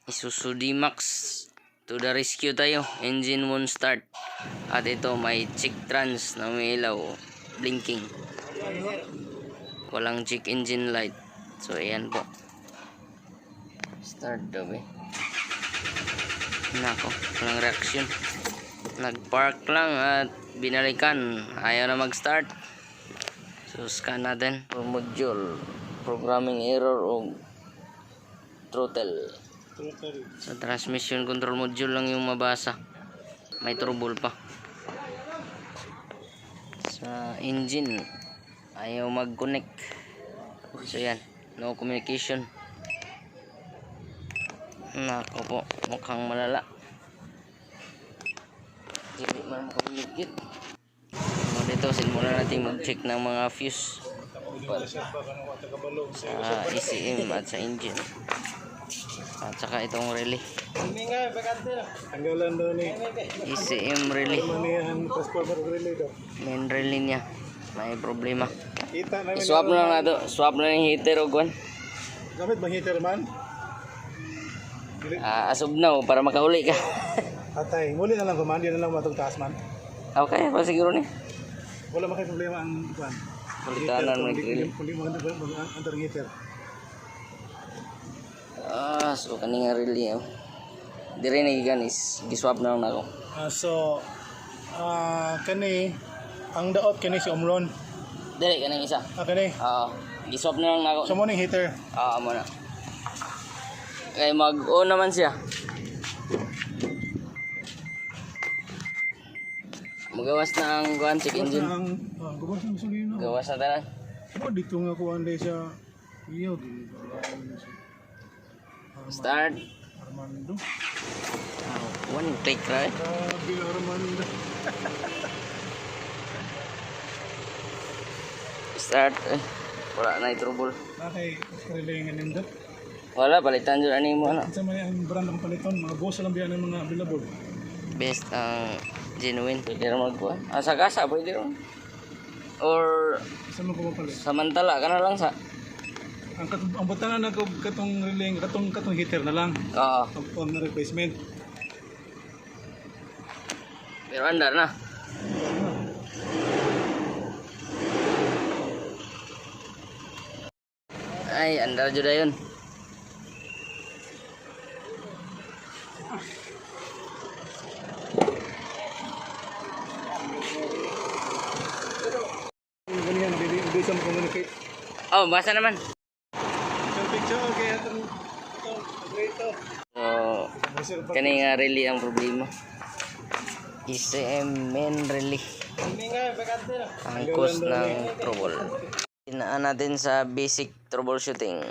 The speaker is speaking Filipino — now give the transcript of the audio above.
Isuzu D-Max to the rescue tayo. Engine won't start. At ito may check trans na may ilaw, blinking. Walang check engine light. So ayan po. Start daw eh. Nako, walang reaction. Nag-park lang at binalikan. Ayaw na mag-start. So scan natin. Module, programming error o throttle. Sa transmission control module lang yung mabasa. May trouble pa. Sa engine, ayaw mag-connect. So yan, no communication. Nako po, mukhang malala. Hindi man makommunicate. Dito, sinimula natin mag-check ng mga fuse sa ECM at sa engine. At saka itong relay. Tanggalan daw ni ECM relay. transformer relay daw. Main relay niya. May problema. Kita namin. I-swap na lang na to. Swap na yung heater o kwan. Gamit bang heater man? Asub na para makauli ka. Atay, muli na lang kuman, di na lang matong taas man. Okay, pa siguro ni. Wala makay problema ang kwan. Kulitanan mo relay. Kundi mo ang heater. So kaning relay. Dire na giganis. Giswap na lang na ako. Kani ang daot kani si Omron. Dire kaning isa. Kani. Giswap na lang na ako. So mo ning heater. Amo na. Kaya mag-on naman siya. Magawas na ang kuan check engine. Gawas ng gasolina. Gawas na tanan. Dito nga ko anday siya. Iyo. Start. Armando. One click right. Bila Armando. Start. Wala na trouble. Nakay relay nga nindot. Wala, palitan dyan ani mo ano. Sa may ang brand ang paliton, mga boss lang biyan ng mga available. Best ang genuine. Pwede rin magkuhan. Sa kasa, pwede rin. Or Saan mo ko mapalit? samantala ka na lang sa. Ang butanan na katong relay, katong heater na lang. Oo. On na replacement. Pero andar na. Ay, andar juga yun. Ganyan, hindi sa communicate. Oh, basa naman. Picture, okay, atong ito. So, kani nga relay ang problema. ECM main relay. Ang cause ng trouble. Tinaan natin sa basic troubleshooting.